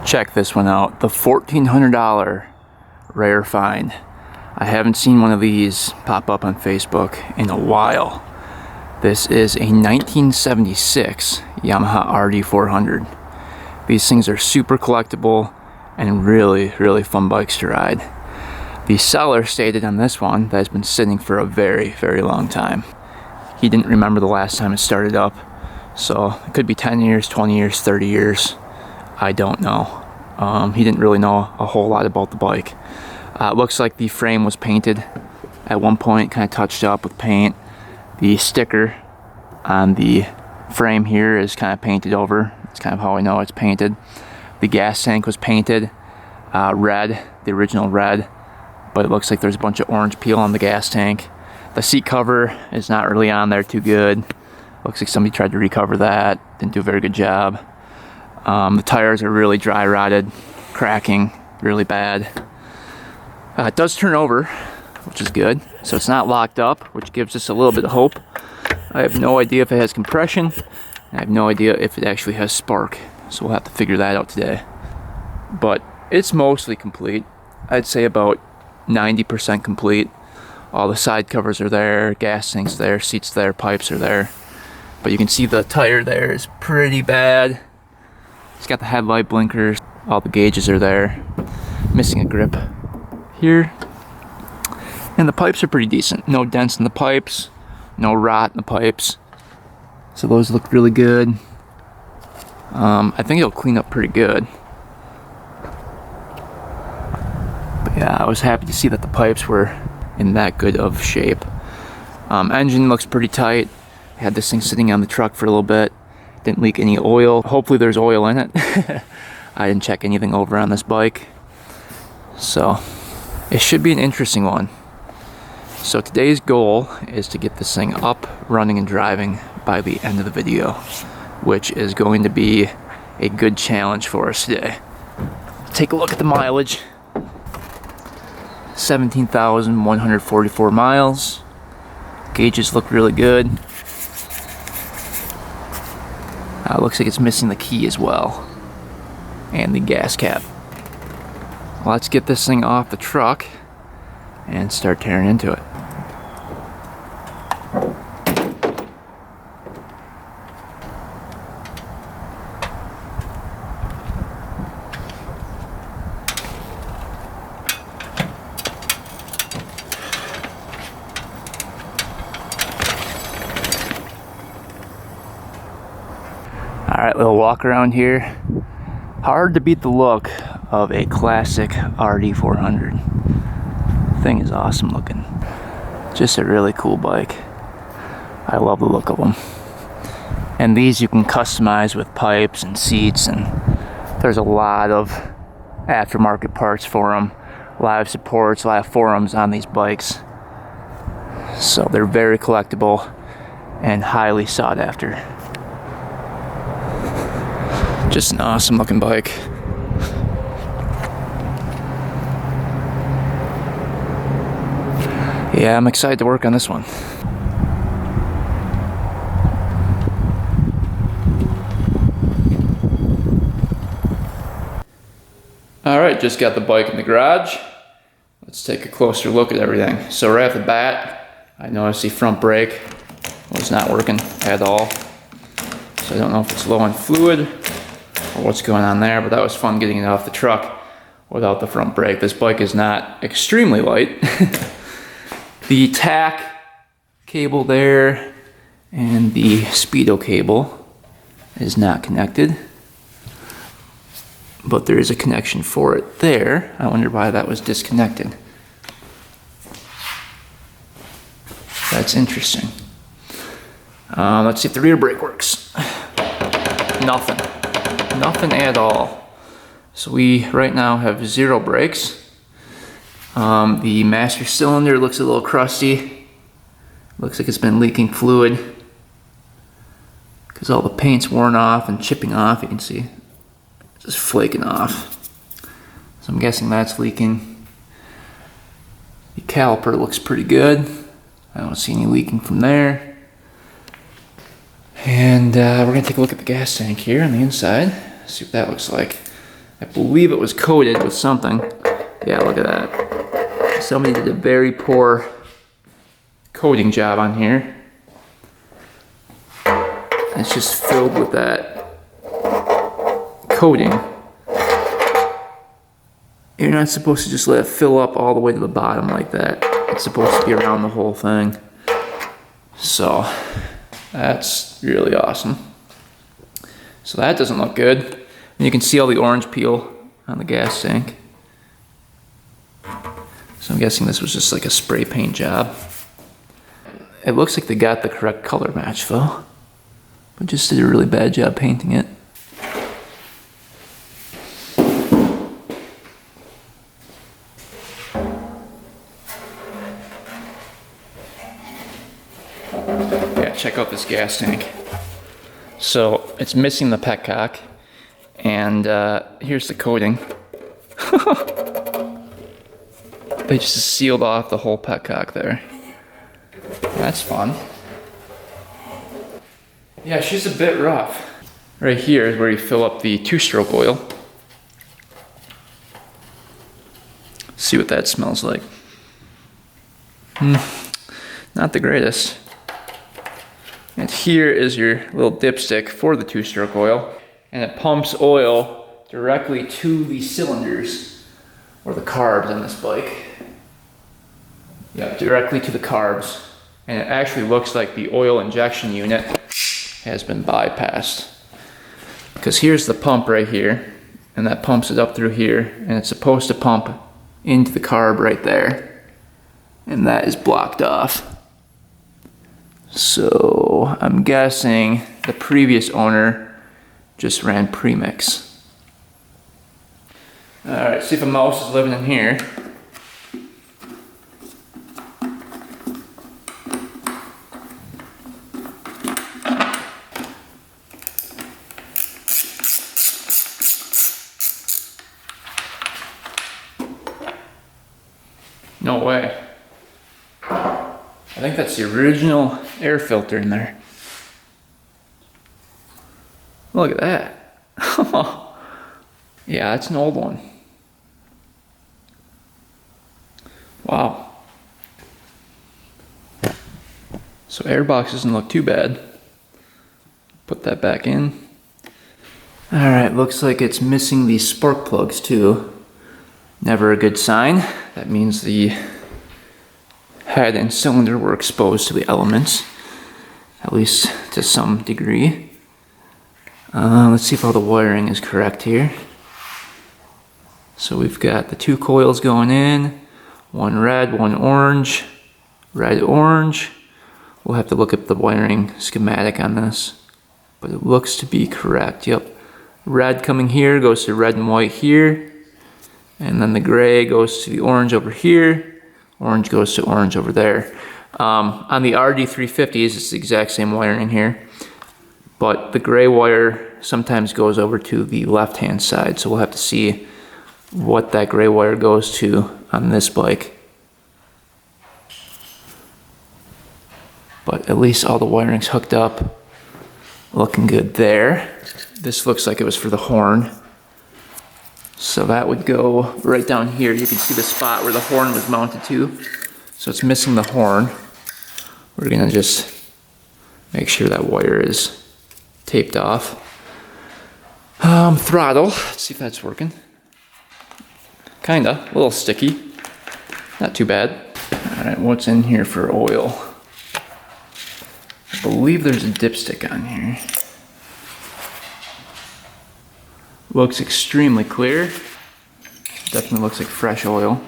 Check this one out, the $1,400 rare find. I haven't seen one of these pop up on Facebook in a while. This is a 1976 Yamaha RD400. These things are super collectible and really fun bikes to ride. The seller stated on this one that it's been sitting for a very long time. He didn't remember the last time it started up, so it could be 10 years, 20 years, 30 years. I don't know. He didn't really know a whole lot about the bike. It looks like the frame was painted at one point, kind of touched up with paint. The sticker on the frame here is kind of painted over. That's kind of how I know it's painted. The gas tank was painted red, the original red, but it looks like there's a bunch of orange peel on the gas tank. The seat cover is not really on there too good. Looks like somebody tried to recover that, didn't do a very good job. The tires are really dry rotted, cracking really bad. It does turn over, which is good, so it's not locked up, which gives us a little bit of hope. I have no idea if it has compression, and I have no idea if it actually has spark, so we'll have to figure that out today. But it's mostly complete. I'd say about 90% complete. All the side covers are there, gas tank's there, seats there, pipes are there. But you can see the tire there is pretty bad. It's got the headlight blinkers, all the gauges are there. Missing a grip here. And the pipes are pretty decent. No dents in the pipes, no rot in the pipes. So those look really good. I think it'll clean up pretty good. But yeah, I was happy to see that the pipes were in that good of shape. Engine looks pretty tight. I had this thing sitting on the truck for a little bit. Didn't leak any oil. Hopefully there's oil in it. I didn't check anything over on this bike. So it should be an interesting one. So today's goal is to get this thing up, running, and driving by the end of the video, which is going to be a good challenge for us today. Take a look at the mileage. 17,144 miles. Gauges look really good. Looks like it's missing the key as well, and the gas cap. Let's get this thing off the truck and start tearing into it. Alright, little walk around here. Hard to beat the look of a classic RD400. Thing is awesome looking. Just a really cool bike. I love the look of them. And these you can customize with pipes and seats, and there's a lot of aftermarket parts for them. Live supports, live forums on these bikes. So they're very collectible and highly sought after. Just an awesome looking bike. Yeah, I'm excited to work on this one. Alright, just got the bike in the garage. Let's take a closer look at everything. So right off the bat, I noticed the front brake was not working at all. So I don't know if it's low on fluid or what's going on there, but that was fun getting it off the truck without the front brake. This bike is not extremely light. The tack cable there and the speedo cable is not connected, but there is a connection for it there. I wonder why that was disconnected. That's interesting. Let's see if the rear brake works. Nothing at all. So we right now have 0 brakes. The master cylinder looks a little crusty. Looks like it's been leaking fluid because all the paint's worn off and chipping off. You can see just flaking off. So I'm guessing that's leaking. The caliper looks pretty good. I don't see any leaking from there. And we're gonna take a look at the gas tank here on the inside. See what that looks like. I believe it was coated with something. Yeah, look at that. Somebody did a very poor coating job on here. It's just filled with that coating. You're not supposed to just let it fill up all the way to the bottom like that. It's supposed to be around the whole thing. So that's really awesome. So that doesn't look good. And you can see all the orange peel on the gas tank. So I'm guessing this was just like a spray paint job. It looks like they got the correct color match though, but just did a really bad job painting it. Yeah, check out this gas tank. So it's missing the petcock, and here's the coating. They just sealed off the whole petcock there. That's fun. Yeah, she's a bit rough. Right here is where you fill up the two-stroke oil. See what that smells like. Not the greatest. And here is your little dipstick for the two-stroke oil. And it pumps oil directly to the cylinders, or the carbs on this bike. Yeah, directly to the carbs. And it actually looks like the oil injection unit has been bypassed. Because here's the pump right here, and that pumps it up through here, and it's supposed to pump into the carb right there. And that is blocked off. So I'm guessing the previous owner just ran premix. Alright, see if a mouse is living in here. No way. I think that's the original air filter in there. Look at that. Yeah, that's an old one. Wow. So airbox doesn't look too bad. Put that back in. Alright, looks like it's missing the spark plugs too. Never a good sign. That means the head and cylinder were exposed to the elements, at least to some degree. Let's see if all the wiring is correct here. So we've got the two coils going in, one red, one orange, red, orange. We'll have to look at the wiring schematic on this, but it looks to be correct. Yep, red coming here goes to red and white here, and then the gray goes to the orange over here. Orange goes to orange over there. On the RD350s, it's the exact same wiring here, but the gray wire sometimes goes over to the left-hand side, so we'll have to see what that gray wire goes to on this bike. But at least all the wiring's hooked up, looking good there. This looks like it was for the horn. So that would go right down here. You can see the spot where the horn was mounted to. So it's missing the horn. We're gonna just make sure that wire is taped off. Throttle, let's see if that's working. Kinda, a little sticky. Not too bad. All right, what's in here for oil? I believe there's a dipstick on here. Looks extremely clear. Definitely looks like fresh oil.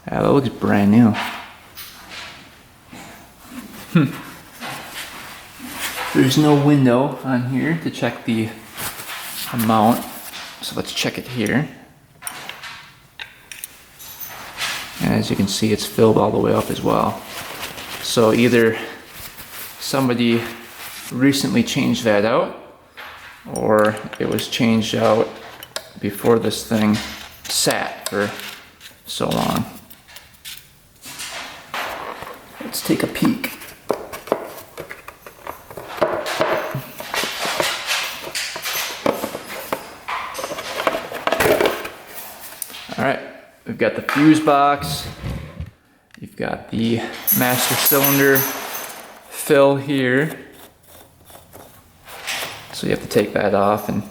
Yeah, that looks brand new. There's no window on here to check the amount, so let's check it here. And as you can see, it's filled all the way up as well. So either somebody recently changed that out, or it was changed out before this thing sat for so long. Let's take a peek. All right, we've got the fuse box. You've got the master cylinder fill here. So you have to take that off in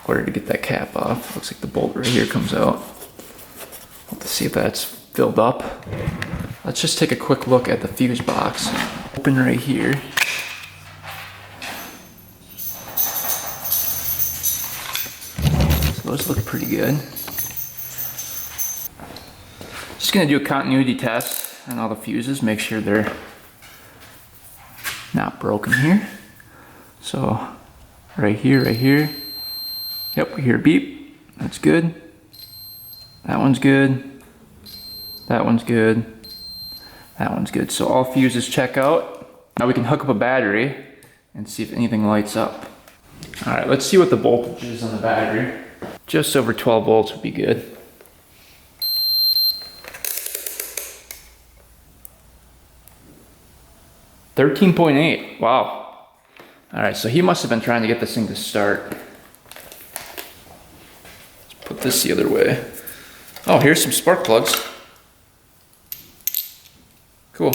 order to get that cap off. Looks like the bolt right here comes out. We'll have to see if that's filled up. Let's just take a quick look at the fuse box. Open right here. So those look pretty good. Just gonna do a continuity test on all the fuses, make sure they're not broken here. So right here. Yep, we hear a beep. That's good. That one's good. That one's good. That one's good. So all fuses check out. Now we can hook up a battery and see if anything lights up. All right, let's see what the voltage is on the battery. Just over 12 volts would be good. $13.8, wow. All right, so he must have been trying to get this thing to start. Let's put this the other way. Oh, here's some spark plugs. Cool.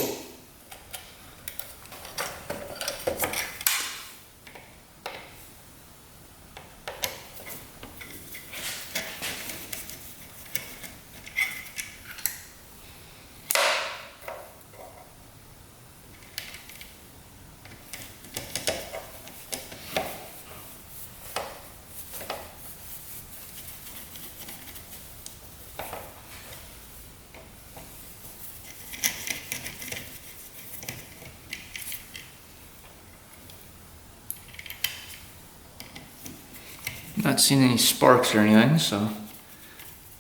Not seeing any sparks or anything, so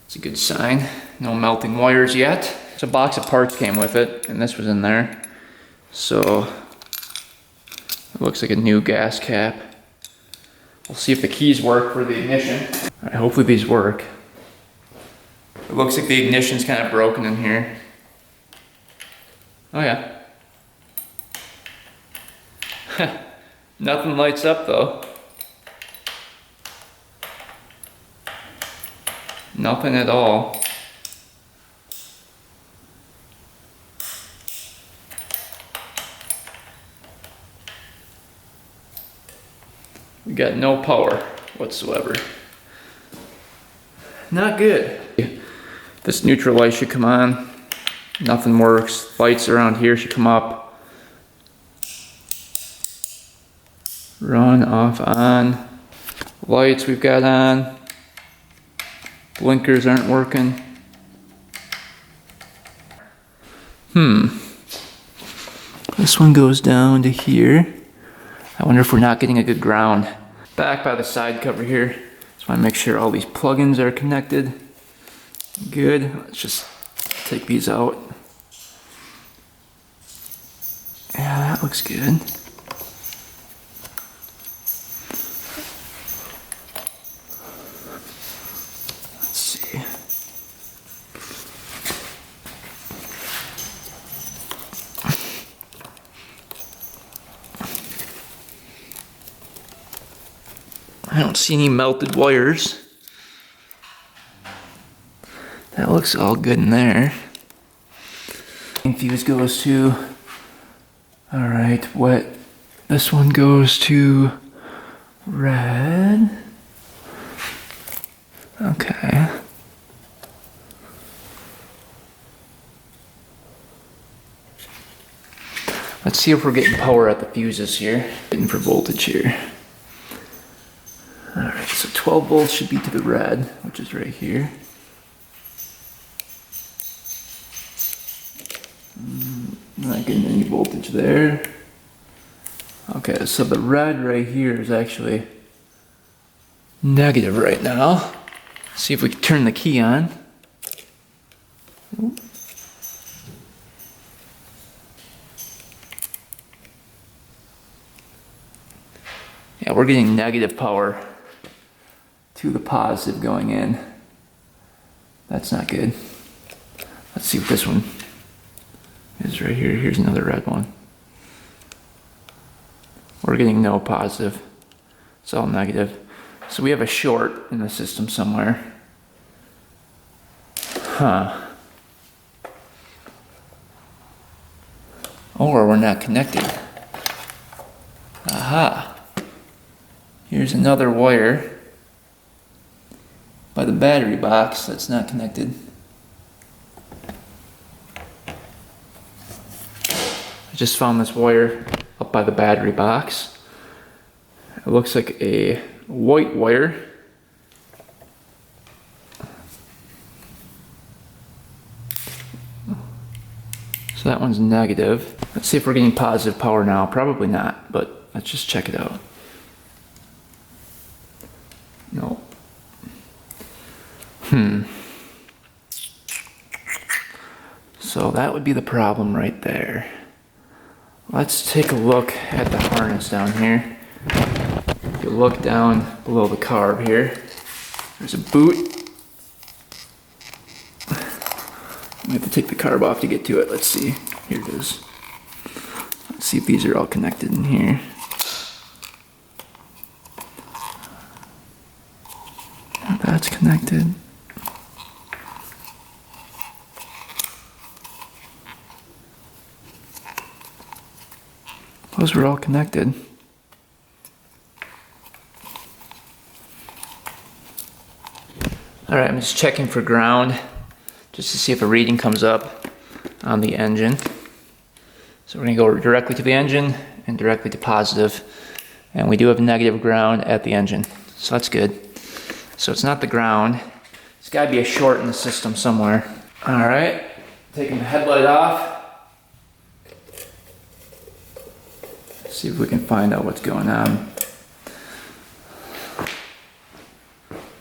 it's a good sign. No melting wires yet. So a box of parts came with it, and this was in there. So it looks like a new gas cap. We'll see if the keys work for the ignition. All right, hopefully these work. It looks like the ignition's kind of broken in here. Oh yeah. Nothing lights up though. Nothing at all. We got no power whatsoever. Not good. This neutral light should come on. Nothing works. Lights around here should come up. Run, off, on. Lights we've got on. Blinkers aren't working. This one goes down to here. I wonder if we're not getting a good ground. Back by the side cover here. Just want to make sure all these plugins are connected. Good. Let's just take these out. Yeah, that looks good. I don't see any melted wires. That looks all good in there. Fuse goes to, all right, what? This one goes to red. Okay. Let's see if we're getting power at the fuses here. Getting for voltage here. Alright, so 12 volts should be to the red, which is right here. Not getting any voltage there. Okay, so the red right here is actually negative right now. See if we can turn the key on. Yeah, we're getting negative power to the positive going in. That's not good. Let's see what this one is right here. Here's another red one. We're getting no positive. It's all negative. So we have a short in the system somewhere. Huh. Or we're not connected. Aha. Here's another wire by the battery box that's not connected. I just found this wire up by the battery box. It looks like a white wire. So that one's negative. Let's see if we're getting positive power now. Probably not, but let's just check it out. No. So that would be the problem right there. Let's take a look at the harness down here. If you look down below the carb here, there's a boot. We have to take the carb off to get to it. Let's see. Here it is. Let's see if these are all connected in here. That's connected. Those were all connected. Alright, I'm just checking for ground just to see if a reading comes up on the engine. So we're going to go directly to the engine and directly to positive. And we do have negative ground at the engine. So that's good. So it's not the ground. It's got to be a short in the system somewhere. Alright, taking the headlight off. See if we can find out what's going on.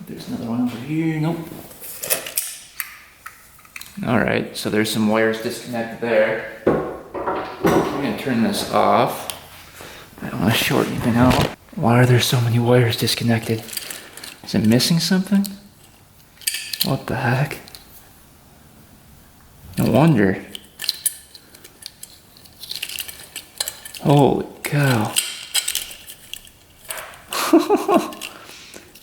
There's another one over here. Nope. Alright, so there's some wires disconnected there. I'm going to turn this off. I don't want to short anything out. Why are there so many wires disconnected? Is it missing something? What the heck? No wonder. Holy cow.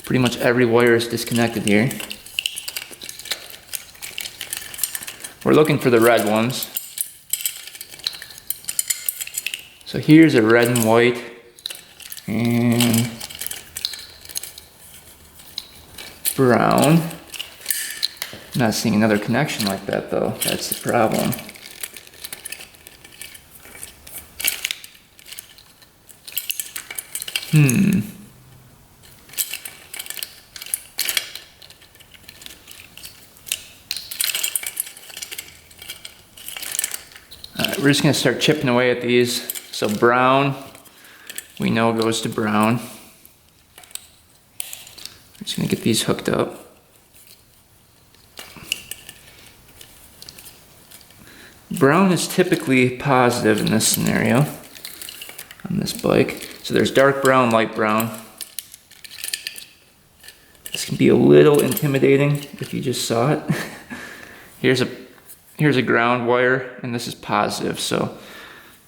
Pretty much every wire is disconnected here. We're looking for the red ones. So here's a red and white, and brown. I'm not seeing another connection like that though. That's the problem. Alright, we're just going to start chipping away at these. So brown, we know goes to brown. We're just going to get these hooked up. Brown is typically positive in this scenario on this bike. So there's dark brown, light brown. This can be a little intimidating if you just saw it. Here's a ground wire, and this is positive. So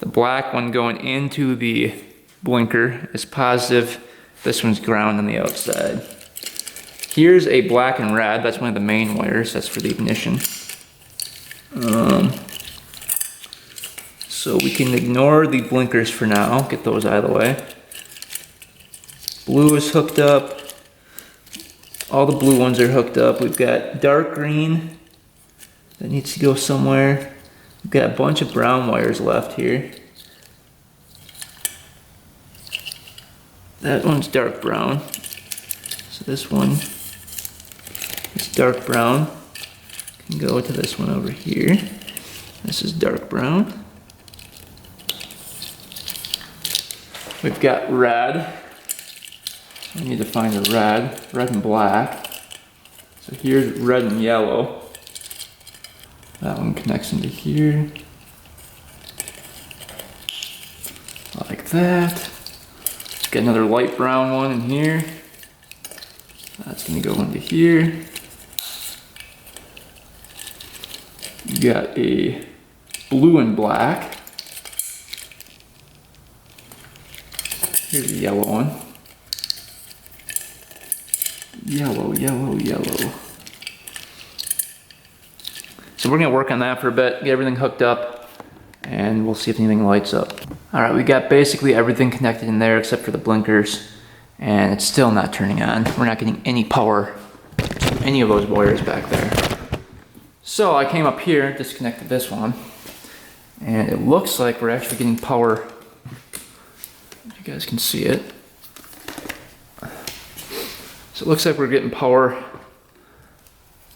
the black one going into the blinker is positive. This one's ground on the outside. Here's a black and red. That's one of the main wires. That's for the ignition. So we can ignore the blinkers for now. Get those out of the way. Blue is hooked up. All the blue ones are hooked up. We've got dark green that needs to go somewhere. We've got a bunch of brown wires left here. That one's dark brown. So this one is dark brown. Can go to this one over here. This is dark brown. We've got red. I need to find a red and black. So here's red and yellow. That one connects into here. Like that. Got another light brown one in here. That's gonna go into here. You got a blue and black. Here's a yellow one. Yellow, yellow, yellow. So we're gonna work on that for a bit, get everything hooked up, and we'll see if anything lights up. All right, we got basically everything connected in there except for the blinkers, and it's still not turning on. We're not getting any power to any of those wires back there. So I came up here, disconnected this one, and it looks like we're actually getting power. You guys can see it. So it looks like we're getting power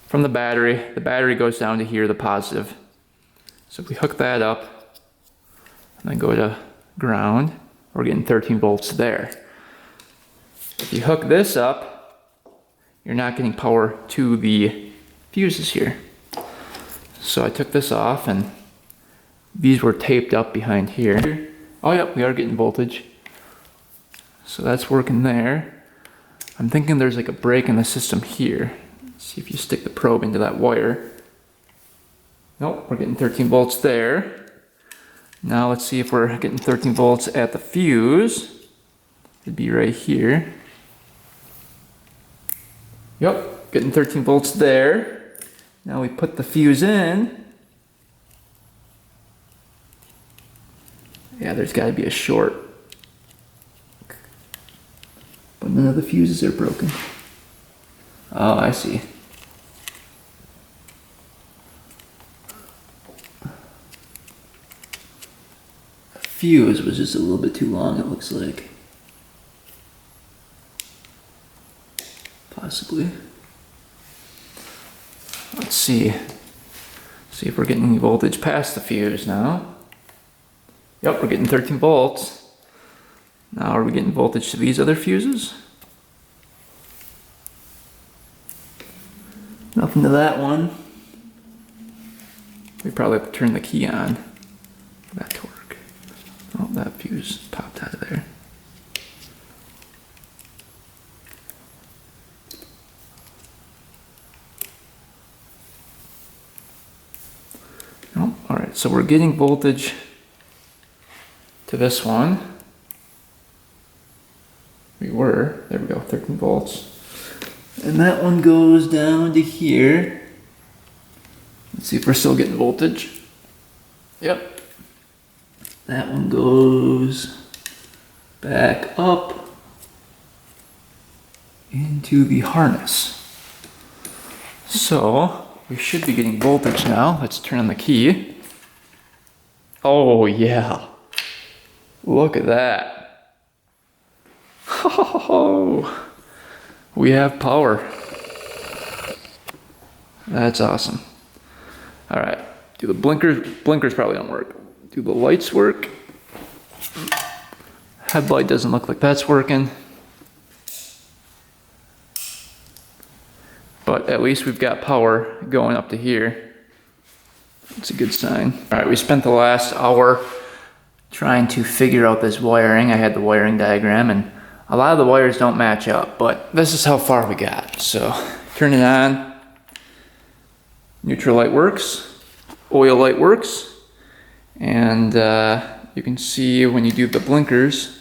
from the battery. The battery goes down to here, the positive. So if we hook that up and then go to ground, we're getting 13 volts there. If you hook this up, you're not getting power to the fuses here. So I took this off, and these were taped up behind here. Oh yep, we are getting voltage. So that's working there. I'm thinking there's like a break in the system here. Let's see if you stick the probe into that wire. Nope, we're getting 13 volts there. Now let's see if we're getting 13 volts at the fuse. It'd be right here. Yep, getting 13 volts there. Now we put the fuse in. Yeah, there's gotta be a short. But none of the fuses are broken. Oh, I see. The fuse was just a little bit too long, it looks like. Possibly. Let's see. See if we're getting any voltage past the fuse now. Yep, we're getting 13 volts. Now are we getting voltage to these other fuses? Nothing to that one. We probably have to turn the key on for that to work. Oh, that fuse popped out of there. Oh, all right, so we're getting voltage to this one. There we go, 13 volts. And that one goes down to here. Let's see if we're still getting voltage. Yep. That one goes back up into the harness. So we should be getting voltage now. Let's turn on the key. Oh yeah, look at that. Oh, we have power. That's awesome. All right, do the blinkers probably don't work. Do the lights work? Headlight doesn't look like that's working. But at least we've got power going up to here. That's a good sign. All right, we spent the last hour trying to figure out this wiring. I had the wiring diagram, and a lot of the wires don't match up, but this is how far we got. So turn it on. Neutral light works. Oil light works. And you can see when you do the blinkers,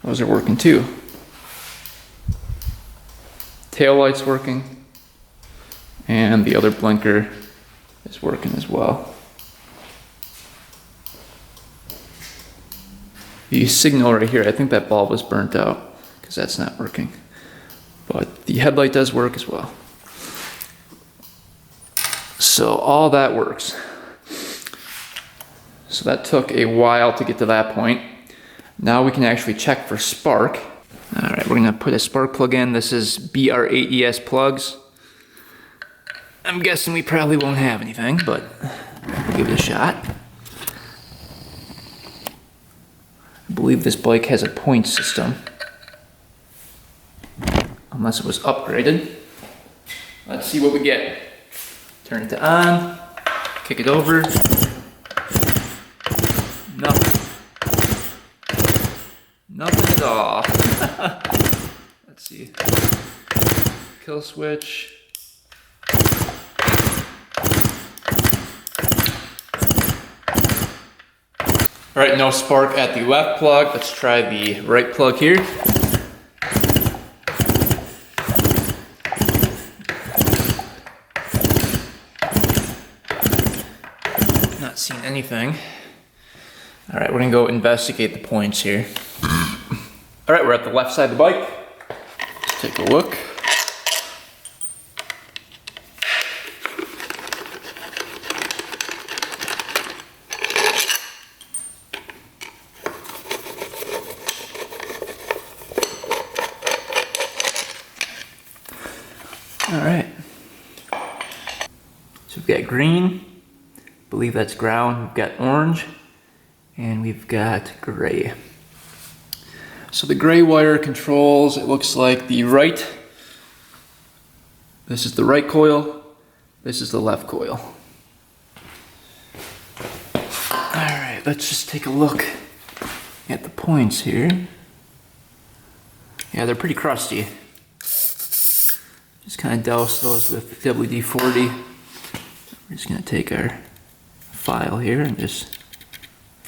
those are working too. Tail light's working. And the other blinker is working as well. The signal right here, I think that bulb was burnt out because that's not working. But the headlight does work as well. So all that works. So that took a while to get to that point. Now we can actually check for spark. All right, we're gonna put a spark plug in. This is BR8ES plugs. I'm guessing we probably won't have anything, but we'll give it a shot. I believe this bike has a point system, unless it was upgraded. Let's see what we get. Turn it to on, kick it over. Nothing. Nothing at all. Let's see. Kill switch. All right, no spark at the left plug. Let's try the right plug here. seeing anything. All right, we're gonna go investigate the points here. All right, we're at the left side of the bike. Let's take a look. All right, so we've got green, I believe that's ground, we've got orange, and we've got gray. So the gray wire controls, it looks like the right, this is the right coil, this is the left coil. All right, let's just take a look at the points here. Yeah, they're pretty crusty. Just kind of douse those with WD-40. We're just going to take our file here and just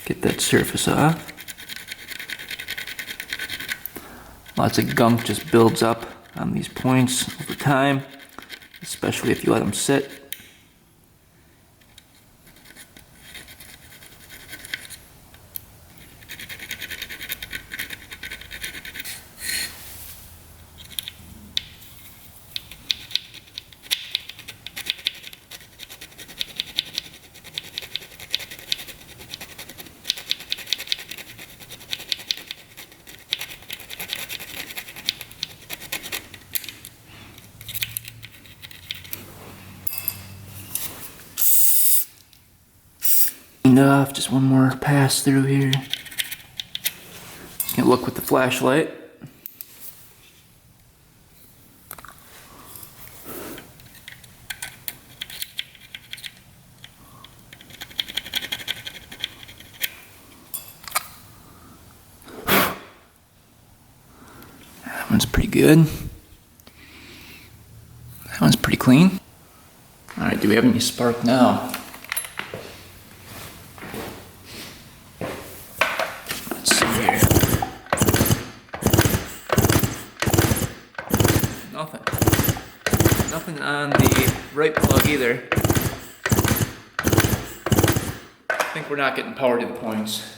get that surface off. Lots of gunk just builds up on these points over time, especially if you let them sit. Enough, just one more pass through here. Just gonna look with the flashlight. That one's pretty good. That one's pretty clean. All right, do we have any spark now? Nothing on the right plug either. I think we're not getting power to the points.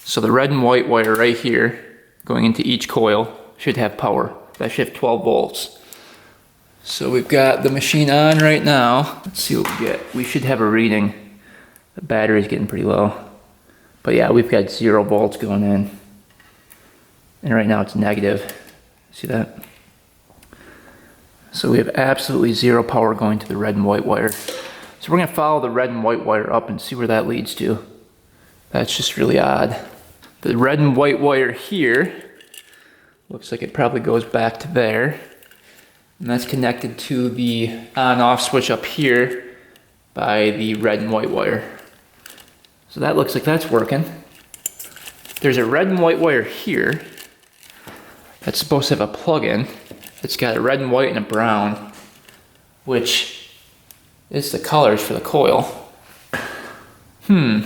So the red and white wire right here, going into each coil, should have power. That should have 12 volts. So we've got the machine on right now. Let's see what we get. We should have a reading. The battery's getting pretty low. But yeah, we've got 0 volts going in. And right now it's negative. See that? So we have absolutely 0 power going to the red and white wire. So we're gonna follow the red and white wire up and see where that leads to. That's just really odd. The red and white wire here, looks like it probably goes back to there. And that's connected to the on-off switch up here by the red and white wire. So that looks like that's working. There's a red and white wire here that's supposed to have a plug-in. It's got a red and white and a brown, which is the colors for the coil. I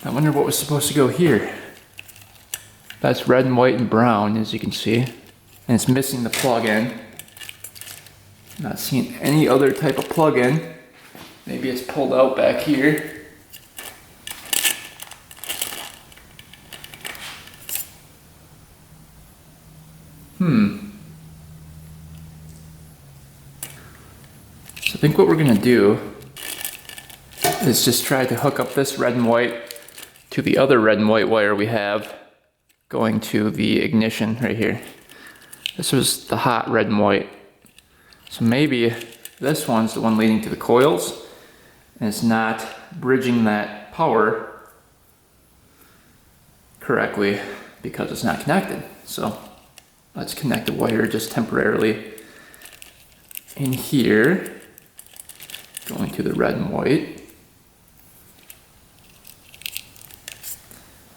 wonder what was supposed to go here. That's red and white and brown, as you can see. And it's missing the plug-in. Not seeing any other type of plug-in. Maybe it's pulled out back here. So I think what we're gonna do is just try to hook up this red and white to the other red and white wire we have going to the ignition right here. This was the hot red and white. So maybe this one's the one leading to the coils and it's not bridging that power correctly because it's not connected. So let's connect the wire just temporarily in here, going to the red and white.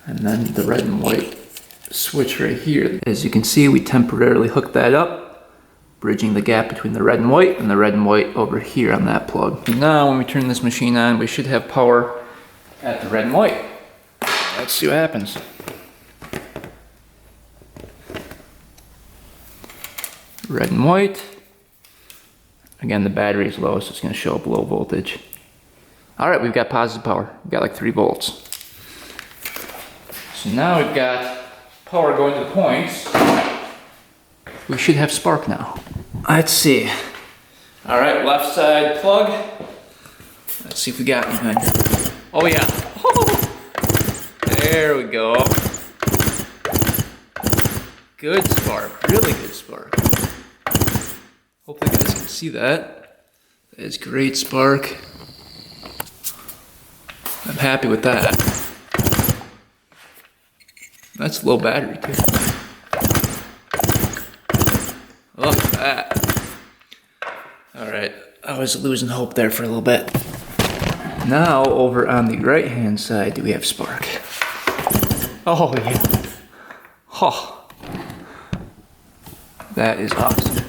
And then the red and white switch right here. As you can see, we temporarily hooked that up, bridging the gap between the red and white over here on that plug. And now when we turn this machine on, we should have power at the red and white. Let's see what happens. Red and white. Again, the battery is low, so it's going to show up low voltage. All right, we've got positive power. We've got like 3 volts. So now we've got power going to the points. We should have spark now. Let's see. All right, left side plug. Let's see if we got anything. Oh yeah. There we go. Good spark, really good spark. Hopefully you guys can see that. That is great spark. I'm happy with that. That's low battery too. Look at that. Alright, I was losing hope there for a little bit. Now, over on the right hand side, do we have spark? Oh yeah. Oh. That is awesome.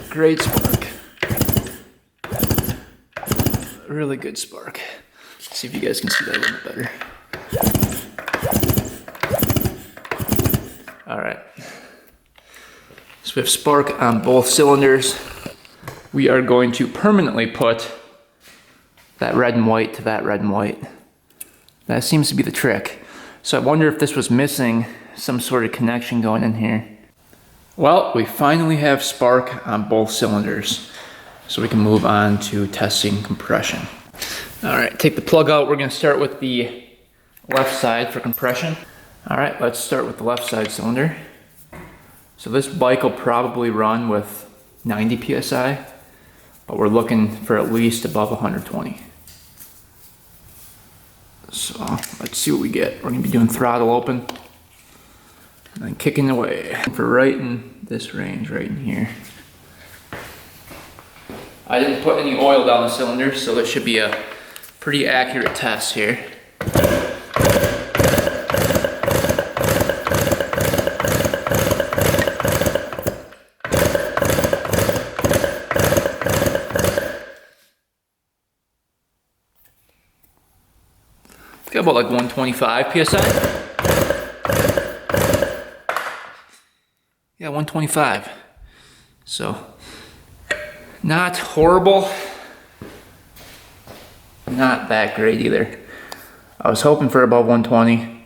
Great spark. Really good spark. Let's see if you guys can see that a little bit better. Alright. So we have spark on both cylinders. We are going to permanently put that red and white to that red and white. That seems to be the trick. So I wonder if this was missing some sort of connection going in here. Well, we finally have spark on both cylinders. So we can move on to testing compression. All right, take the plug out. We're gonna start with the left side for compression. All right, let's start with the left side cylinder. So this bike will probably run with 90 PSI, but we're looking for at least above 120. So let's see what we get. We're gonna be doing throttle open and then kicking away for right in this range, right in here. I didn't put any oil down the cylinder, so this should be a pretty accurate test here. Got about like 125 PSI. Yeah, 125. So, not horrible. Not that great either. I was hoping for above 120,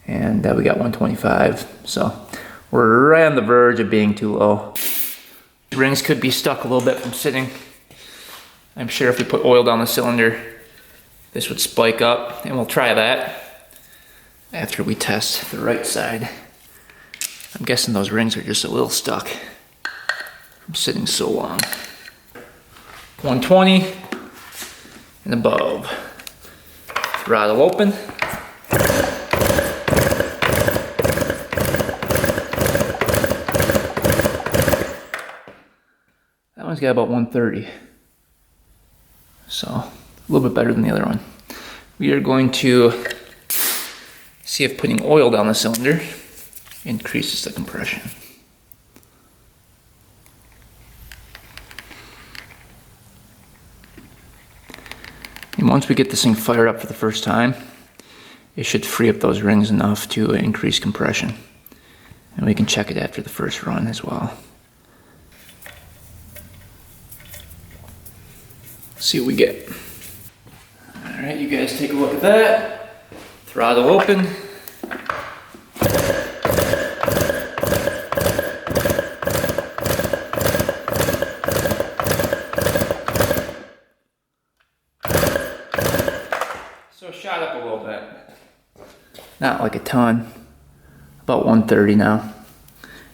and we got 125. So, we're right on the verge of being too low. The rings could be stuck a little bit from sitting. I'm sure if we put oil down the cylinder, this would spike up, and we'll try that after we test the right side. I'm guessing those rings are just a little stuck from sitting so long. 120 and above. Throttle open. That one's got about 130. So, a little bit better than the other one. We are going to see if putting oil down the cylinder increases the compression. And once we get this thing fired up for the first time, it should free up those rings enough to increase compression. And we can check it after the first run as well. See what we get. Alright, you guys take a look at that. Throttle open. So shot up a little bit. Not like a ton. About 130 now.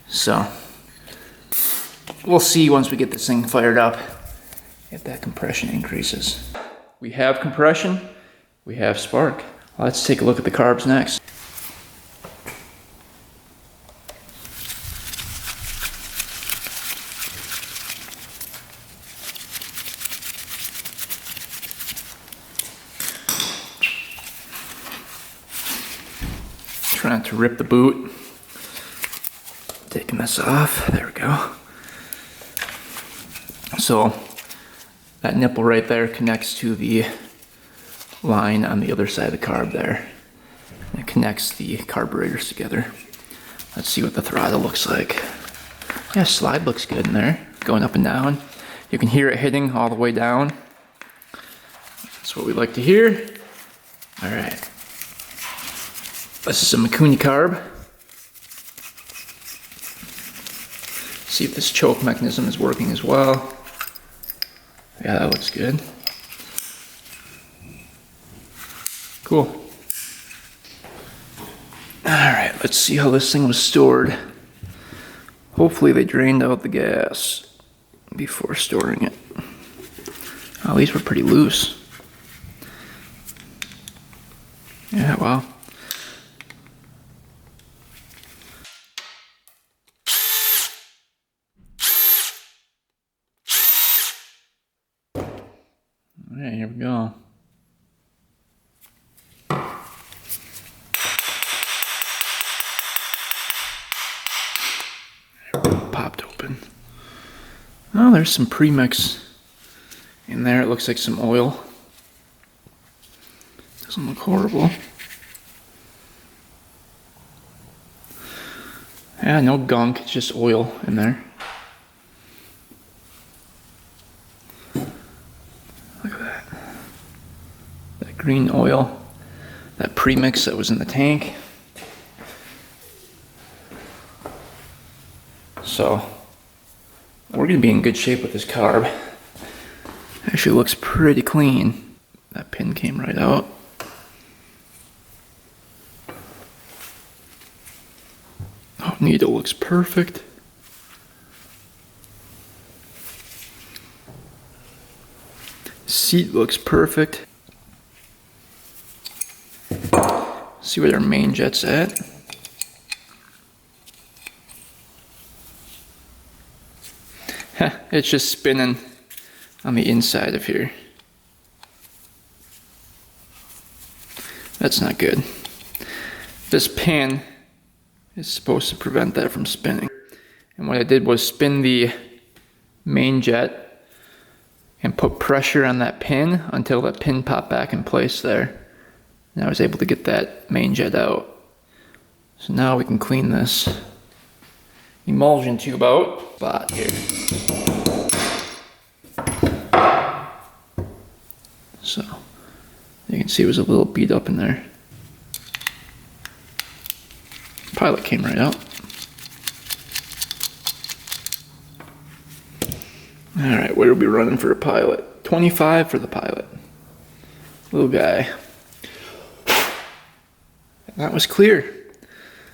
So we'll see once we get this thing fired up if that compression increases. We have compression, we have spark. Let's take a look at the carbs next. Trying to rip the boot. Taking this off, there we go. So that nipple right there connects to the line on the other side of the carb there. It connects the carburetors together. Let's see what the throttle looks like. Yeah, slide looks good in there, going up and down. You can hear it hitting all the way down. That's what we like to hear. All right. This is a Mikuni carb. See if this choke mechanism is working as well. Yeah, that looks good. Cool. Alright, let's see how this thing was stored. Hopefully they drained out the gas before storing it. Oh, these were pretty loose. Yeah, well. Alright, here we go. Popped open. Oh, there's some premix in there. It looks like some oil. Doesn't look horrible. Yeah, no gunk, it's just oil in there. Look at that. That green oil. That premix that was in the tank. So, we're going to be in good shape with this carb. Actually looks pretty clean. That pin came right out. Oh, needle looks perfect. Seat looks perfect. See where our main jet's at. It's just spinning on the inside of here. That's not good. This pin is supposed to prevent that from spinning. And what I did was spin the main jet and put pressure on that pin until that pin popped back in place there. And I was able to get that main jet out. So now we can clean this emulsion tube out. Spot here. So you can see it was a little beat up in there. Pilot came right out. Alright, what are we running for a pilot? 25 for the pilot. Little guy. That was clear.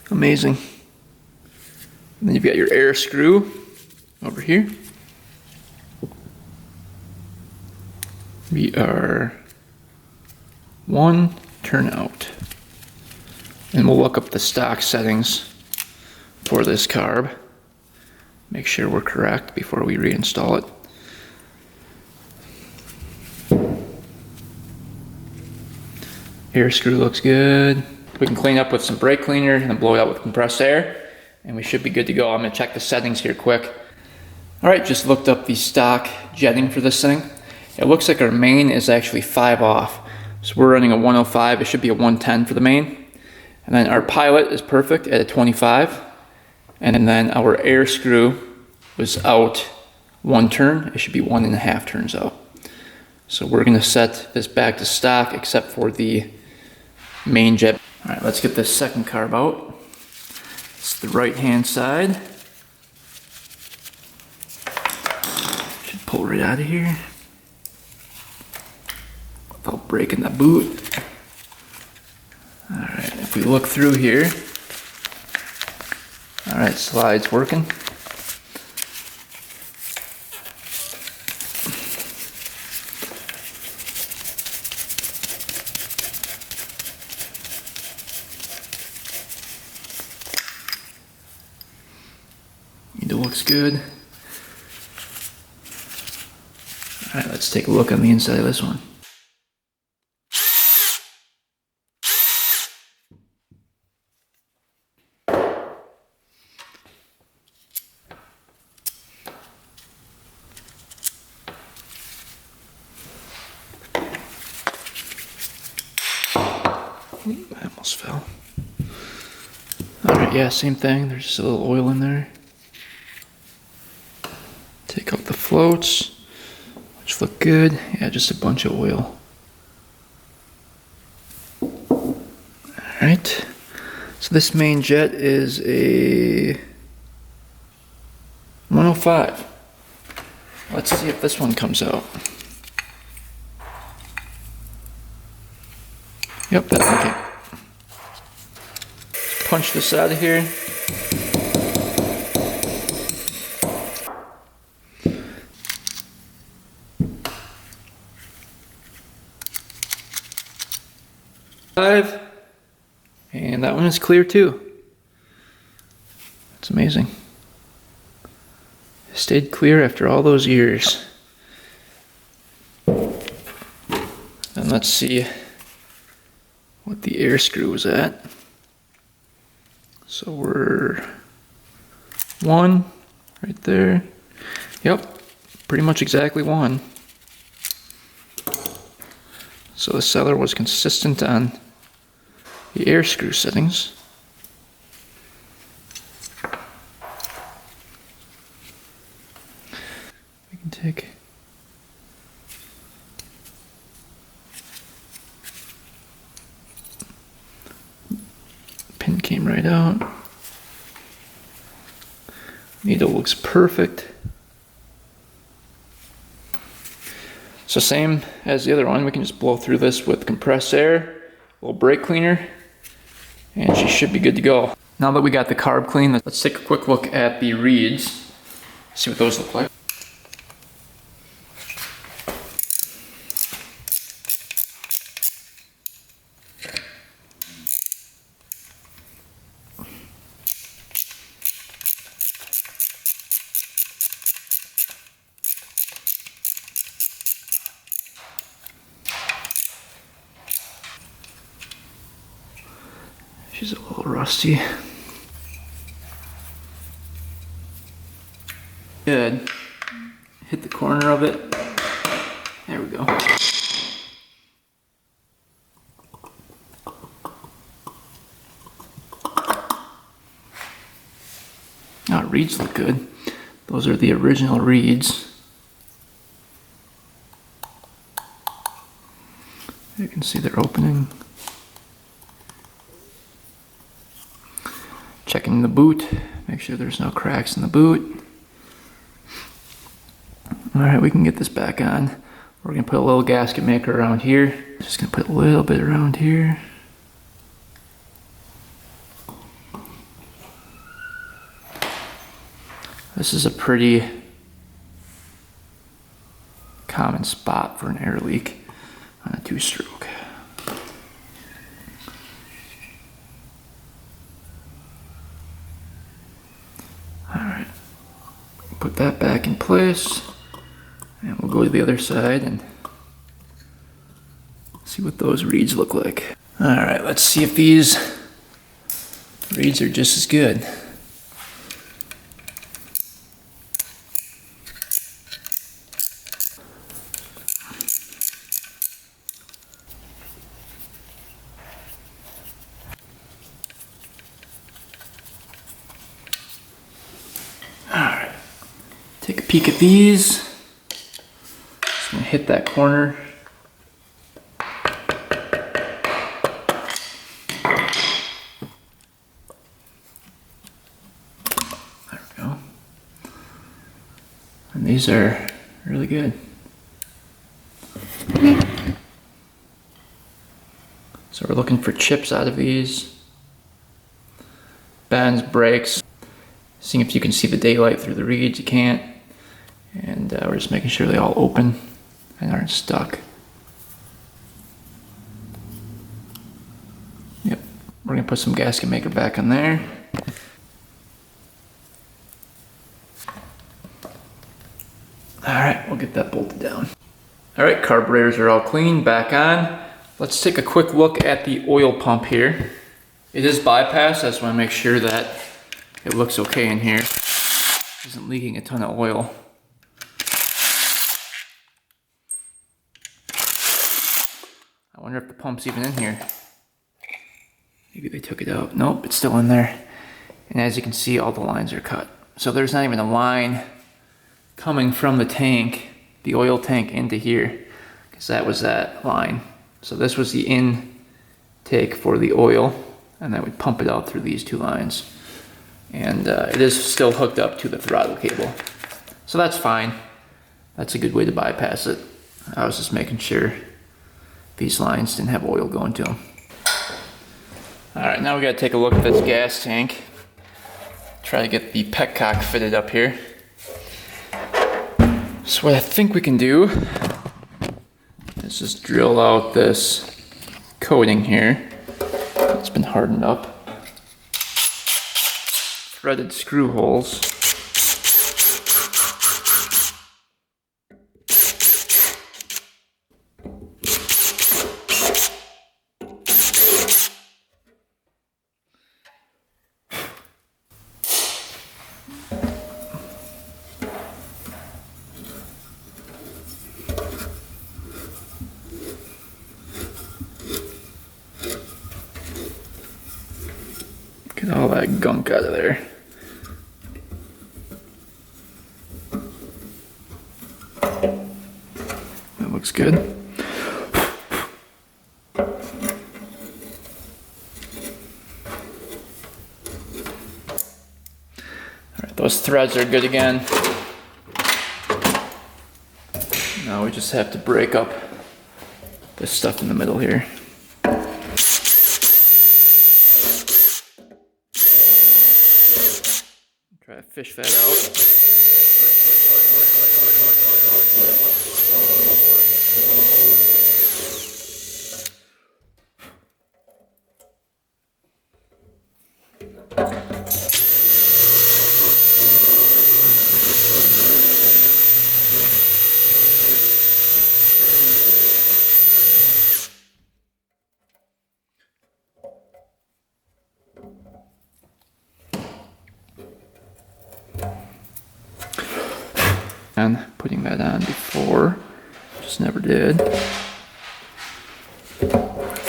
Amazing. And then you've got your air screw over here. We are one turnout. And we'll look up the stock settings for this carb. Make sure we're correct before we reinstall it. Air screw looks good. We can clean up with some brake cleaner and then blow it out with compressed air. And we should be good to go. I'm gonna check the settings here quick. All right, just looked up the stock jetting for this thing. It looks like our main is actually 5 off. So we're running a 105, it should be a 110 for the main. And then our pilot is perfect at a 25. And then our air screw was out 1 turn. It should be 1.5 turns out. So we're gonna set this back to stock except for the main jet. All right, let's get this second carb out. It's the right-hand side. Should pull right out of here without breaking the boot. All right, if we look through here, all right, slide's working. Needle looks good. All right, let's take a look on the inside of this one. I almost fell. Alright, yeah, same thing. There's just a little oil in there. Take out the floats, which look good. Yeah, just a bunch of oil. Alright, so this main jet is a 105. Let's see if this one comes out. Yep, that's okay. Punch this out of here. And that one is clear too. That's amazing. Stayed clear after all those years. And let's see what the air screw is at. So we're 1 right there. Yep, pretty much exactly 1. So the seller was consistent on the air screw settings. We can take pin came right out. Needle looks perfect. So same as the other one, we can just blow through this with compressed air, a little brake cleaner, and she should be good to go. Now that we got the carb clean, let's take a quick look at the reeds, see what those look like. She's a little rusty. Good. Hit the corner of it. There we go. Oh, reeds look good. Those are the original reeds. You can see they're opening. Checking the boot, make sure there's no cracks in the boot. Alright, we can get this back on. We're going to put a little gasket maker around here. Just going to put a little bit around here. This is a pretty common spot for an air leak on a 2-stroke. Alright, put that back in place, and we'll go to the other side and see what those reeds look like. Alright, let's see if these reeds are just as good. Alright, take a peek at these. Just gonna hit that corner. There we go. And these are really good. So we're looking for chips out of these. Bends, breaks. Seeing if you can see the daylight through the reeds, you can't. And we're just making sure they all open and aren't stuck. Yep, we're gonna put some gasket maker back on there. Alright, we'll get that bolted down. Alright, carburetors are all clean, back on. Let's take a quick look at the oil pump here. It is bypassed, I just want to make sure that it looks okay in here. Isn't leaking a ton of oil. I wonder if the pump's even in here. Maybe they took it out. Nope, it's still in there. And as you can see, all the lines are cut. So there's not even a line coming from the tank, the oil tank, into here, because that was that line. So this was the intake for the oil. and then we pump it out through these two lines. And it is still hooked up to the throttle cable. So that's fine. That's a good way to bypass it. I was just making sure these lines didn't have oil going to them. All right, now we gotta take a look at this gas tank. Try to get the petcock fitted up here. So what I think we can do is just drill out this coating here. It's been hardened up. Threaded screw holes. Get all that gunk out of there. That looks good. Alright, those threads are good again. Now we just have to break up this stuff in the middle here. Try to fish that out. And putting that on before, just never did.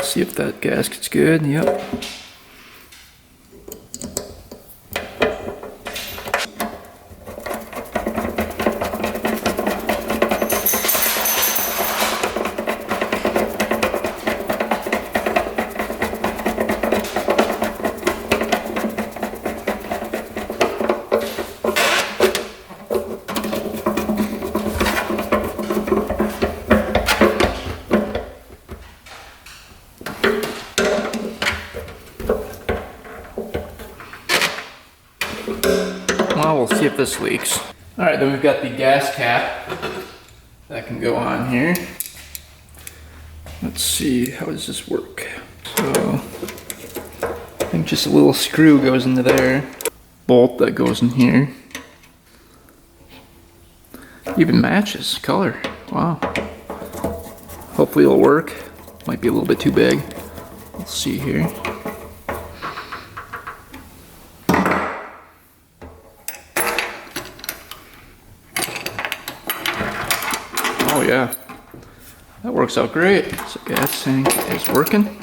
See if that gasket's good. Yep. Well, we'll see if this leaks. All right, then we've got the gas cap that can go on here. Let's see, how does this work? So, I think just a little screw goes into there. Bolt that goes in here. Even matches color. Wow. Hopefully it'll work. Might be a little bit too big. We'll see here. Oh yeah, that works out great. So gas tank is working.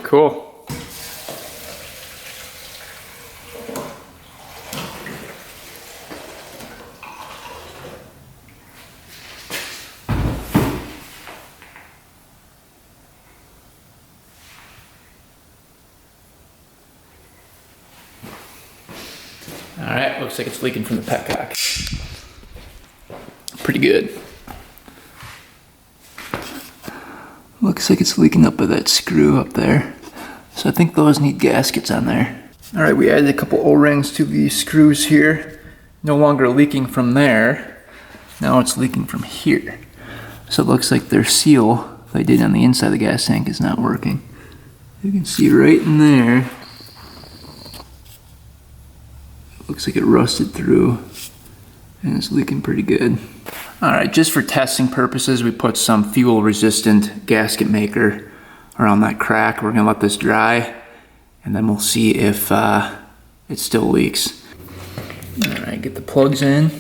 Cool. All right, looks like it's leaking from the petcock. Pretty good. Looks like it's leaking up by that screw up there. So I think those need gaskets on there. All right, we added a couple O-rings to the screws here. No longer leaking from there. Now it's leaking from here. So it looks like their seal they did on the inside of the gas tank is not working. You can see right in there. Looks like it rusted through and it's leaking pretty good. All right, just for testing purposes, we put some fuel resistant gasket maker around that crack. We're gonna let this dry and then we'll see if it still leaks. All right, get the plugs in.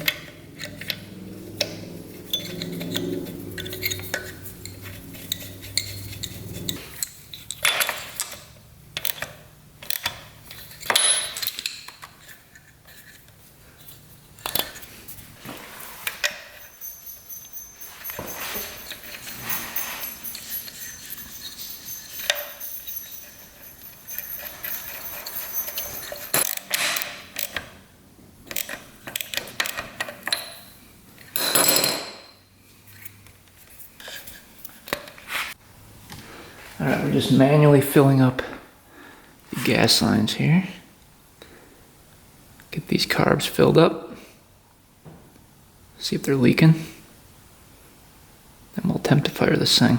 Alright, we're just manually filling up the gas lines here. Get these carbs filled up. See if they're leaking. Then we'll attempt to fire this thing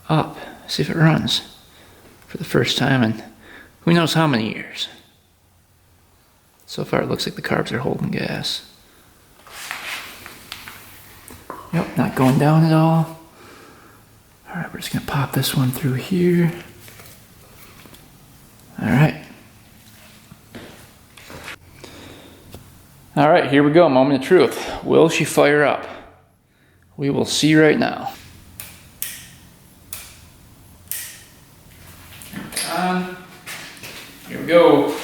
up. See if it runs for the first time in who knows how many years. So far it looks like the carbs are holding gas. Yep, not going down at all. Alright, we're just going to pop this one through here. Alright. Alright, here we go, moment of truth. Will she fire up? We will see right now. On. Here we go.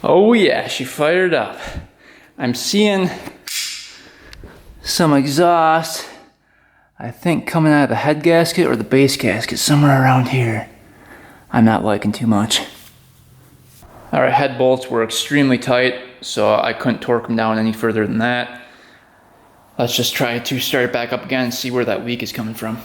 Oh yeah, she fired up. I'm seeing some exhaust, I think coming out of the head gasket or the base gasket, somewhere around here. I'm not liking too much. Alright, head bolts were extremely tight, so I couldn't torque them down any further than that. Let's just try to start it back up again and see where that leak is coming from.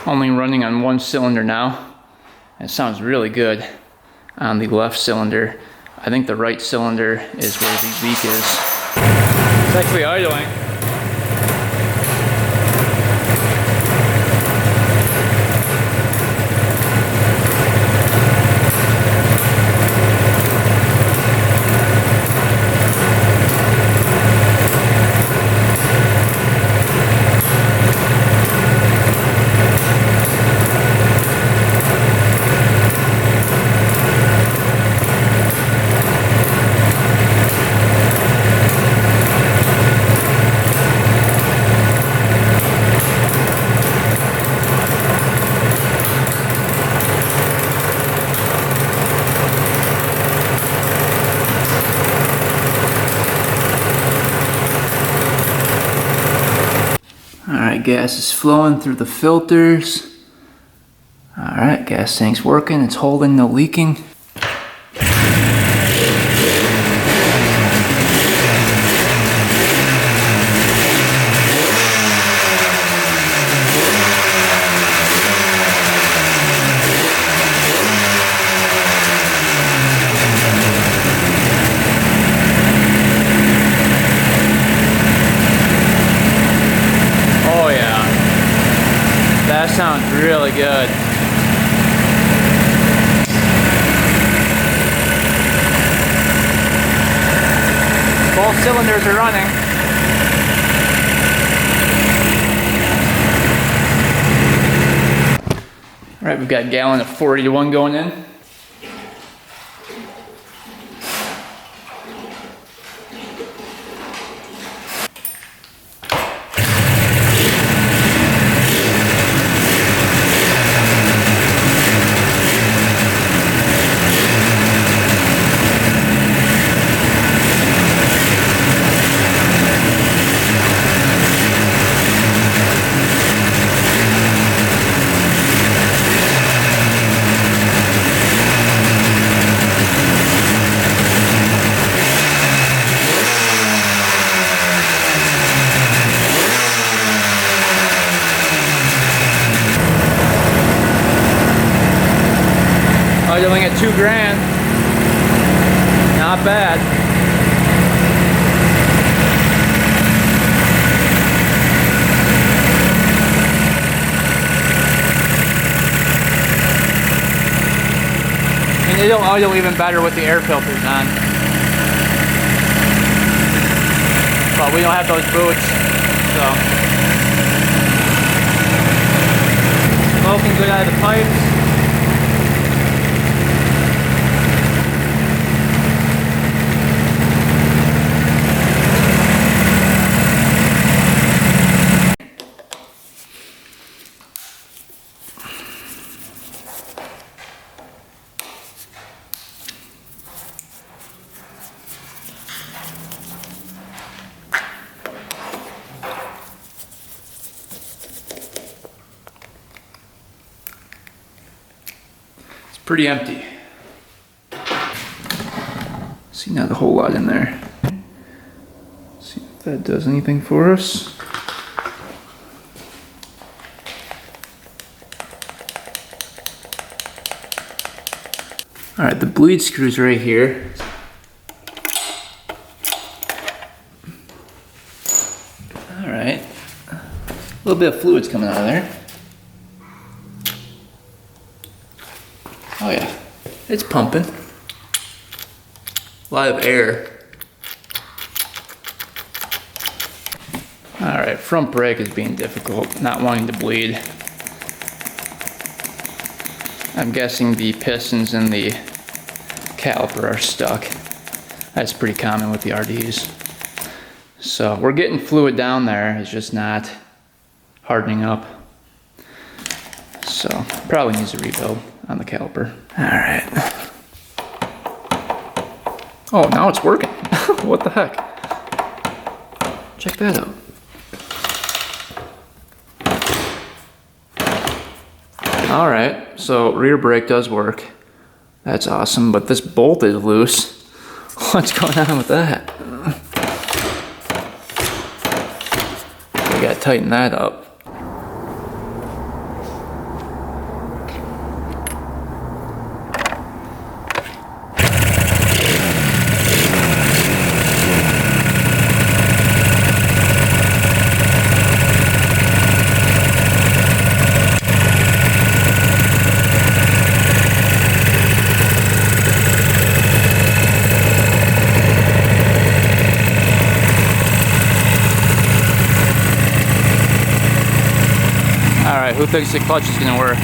Only running on one cylinder now. It sounds really good on the left cylinder. I think the right cylinder is where the leak is. It's actually idling. Alright, gas is flowing through the filters. Alright, gas tank's working, it's holding, no leaking. good. Both cylinders are running. All right, we've got a gallon of 480 to 1 going in. Idling at $2 grand. Not bad. And it'll idle even better with the air filters on. But we don't have those boots, so. Smoking good out of the pipes. Pretty empty. See, not a whole lot in there. See if that does anything for us. All right, the bleed screw's right here. All right, a little bit of fluid's coming out of there. Oh yeah, it's pumping. A lot of air. All right, front brake is being difficult, not wanting to bleed. I'm guessing the pistons and the caliper are stuck. That's pretty common with the RDs. So we're getting fluid down there, it's just not hardening up. So probably needs a rebuild on the caliper. All right. Oh, now it's working. What the heck? Check that out. All right, so rear brake does work. That's awesome, but this bolt is loose. What's going on with that? We gotta tighten that up. Who thinks the clutch is gonna work?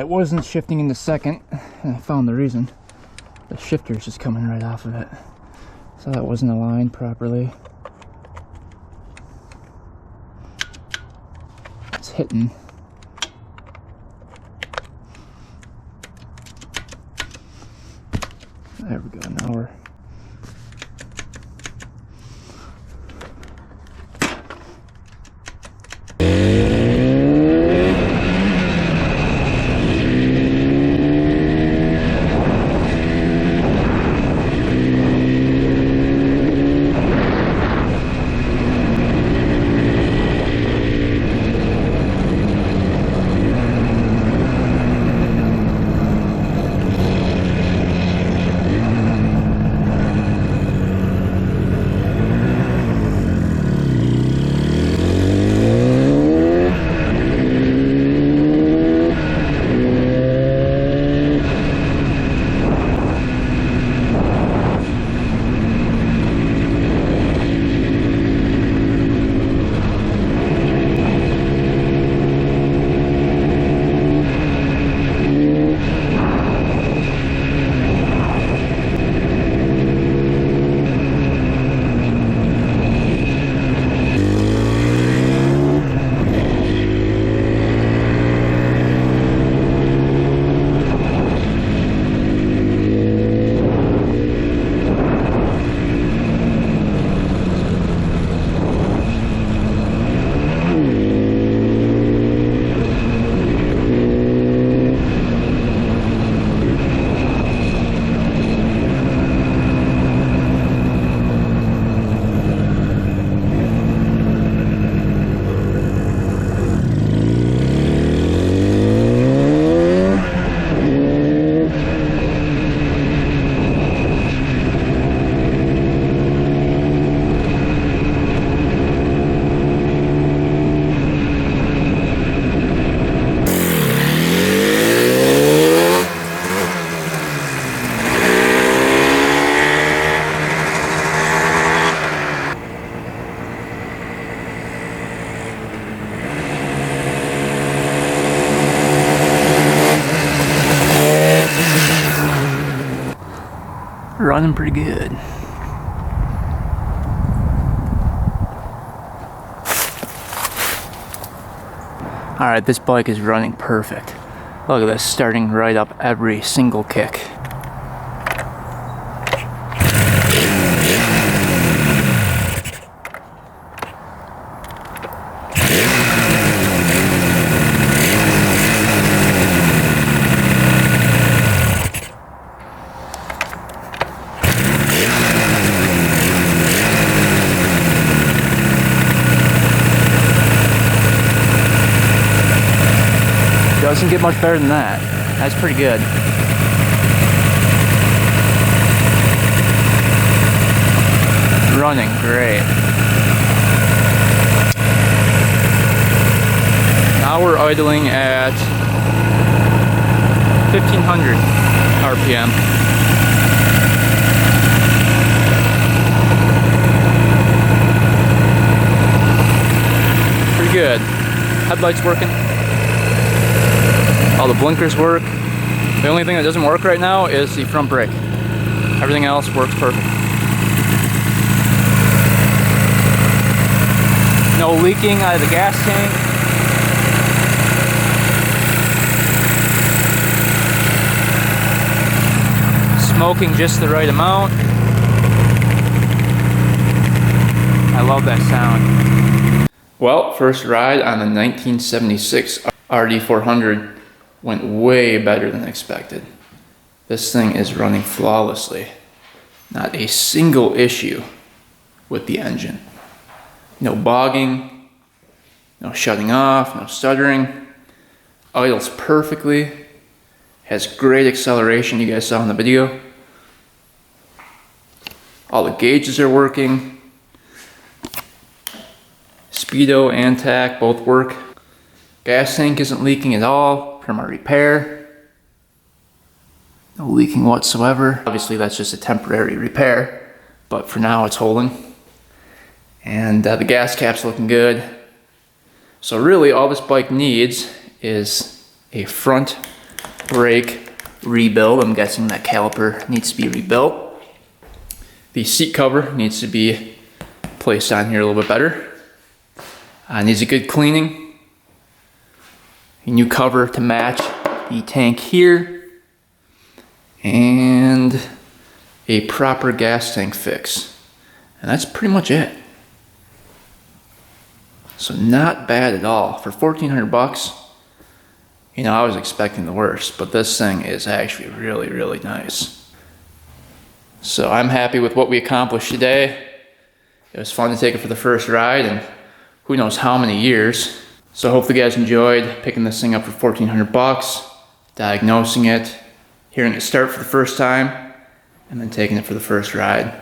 it wasn't shifting in the second, and I found the reason. The shifter's just coming right off of it. So that wasn't aligned properly. It's hitting. There we go, now we're running pretty good. Alright, this bike is running perfect. Look at this, starting right up every single kick. Doesn't get much better than that. That's pretty good. Running great. Now we're idling at 1500 RPM. Pretty good. Headlights working. All the blinkers work. The only thing that doesn't work right now is the front brake. Everything else works perfect. No leaking out of the gas tank. Smoking just the right amount. I love that sound. Well, first ride on the 1976 RD400 went way better than expected. This thing is running flawlessly. Not a single issue with the engine. No bogging, no shutting off, no stuttering. Idles perfectly. Has great acceleration, you guys saw in the video. All the gauges are working. Speedo and tach both work. Gas tank isn't leaking at all from our repair. No leaking whatsoever. Obviously that's just a temporary repair, but for now it's holding. And the gas cap's looking good. So really all this bike needs is a front brake rebuild. I'm guessing that caliper needs to be rebuilt. The seat cover needs to be placed on here a little bit better. Needs a good cleaning. A new cover to match the tank here. And a proper gas tank fix. And that's pretty much it. So not bad at all. For 1,400 bucks, you know, I was expecting the worst, but this thing is actually really, really nice. So I'm happy with what we accomplished today. It was fun to take it for the first ride, and who knows how many years. So hopefully you guys enjoyed picking this thing up for 1,400 bucks, diagnosing it, hearing it start for the first time, and then taking it for the first ride.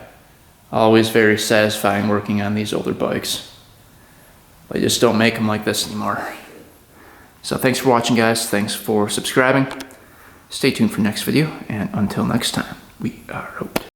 Always very satisfying working on these older bikes. They just don't make them like this anymore. So thanks for watching, guys. Thanks for subscribing. Stay tuned for next video, and until next time, we are out.